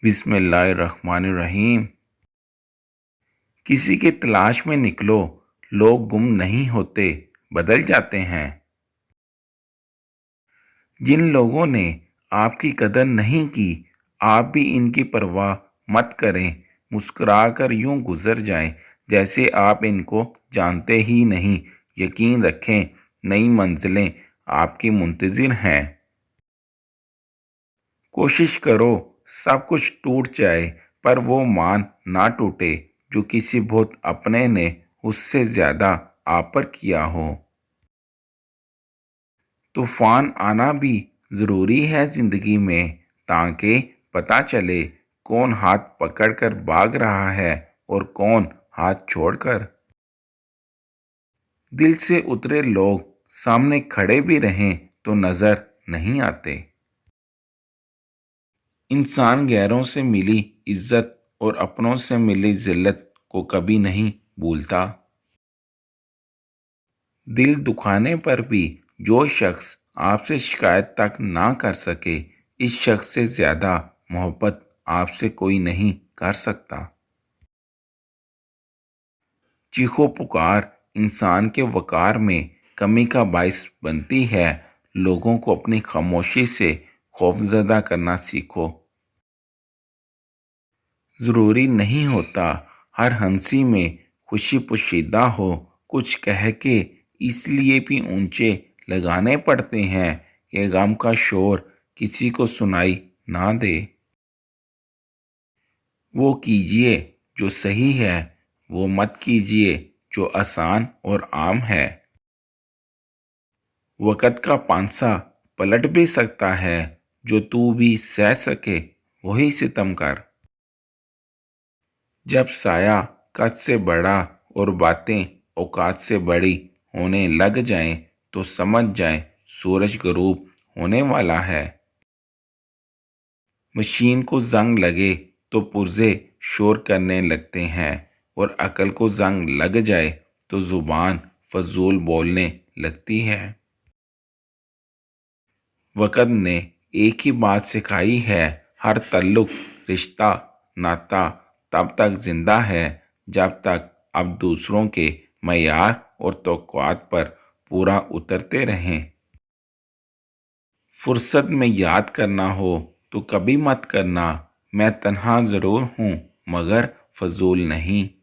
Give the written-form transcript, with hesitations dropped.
بسم اللہ الرحمن الرحیم۔ کسی کی تلاش میں نکلو، لوگ گم نہیں ہوتے، بدل جاتے ہیں۔ جن لوگوں نے آپ کی قدر نہیں کی، آپ بھی ان کی پرواہ مت کریں، مسکرا کر یوں گزر جائیں جیسے آپ ان کو جانتے ہی نہیں۔ یقین رکھیں، نئی منزلیں آپ کی منتظر ہیں۔ کوشش کرو سب کچھ ٹوٹ جائے، پر وہ مان نہ ٹوٹے جو کسی بہت اپنے نے اس سے زیادہ آپ پر کیا ہو۔ طوفان آنا بھی ضروری ہے زندگی میں، تاکہ پتہ چلے کون ہاتھ پکڑ کر بھاگ رہا ہے اور کون ہاتھ چھوڑ کر۔ دل سے اترے لوگ سامنے کھڑے بھی رہیں تو نظر نہیں آتے۔ انسان غیروں سے ملی عزت اور اپنوں سے ملی ذلت کو کبھی نہیں بھولتا۔ دل دکھانے پر بھی جو شخص آپ سے شکایت تک نہ کر سکے، اس شخص سے زیادہ محبت آپ سے کوئی نہیں کر سکتا۔ چیخو پکار انسان کے وقار میں کمی کا باعث بنتی ہے۔ لوگوں کو اپنی خاموشی سے خوفزدہ کرنا سیکھو۔ ضروری نہیں ہوتا ہر ہنسی میں خوشی پوشیدہ ہو، کچھ کہہ کے اس لیے بھی اونچے لگانے پڑتے ہیں کہ غم کا شور کسی کو سنائی نہ دے۔ وہ کیجئے جو صحیح ہے، وہ مت کیجئے جو آسان اور عام ہے۔ وقت کا پانسا پلٹ بھی سکتا ہے، جو تو بھی سہ سکے وہی ستم کر۔ جب سایہ قد سے بڑا اور باتیں اوقات سے بڑی ہونے لگ جائیں تو سمجھ جائیں سورج غروب ہونے والا ہے۔ مشین کو زنگ لگے تو پرزے شور کرنے لگتے ہیں، اور عقل کو زنگ لگ جائے تو زبان فضول بولنے لگتی ہے۔ وقت نے ایک ہی بات سکھائی ہے، ہر تعلق، رشتہ، ناتا تب تک زندہ ہے جب تک آپ دوسروں کے معیار اور توقعات پر پورا اترتے رہیں۔ فرصت میں یاد کرنا ہو تو کبھی مت کرنا، میں تنہا ضرور ہوں مگر فضول نہیں۔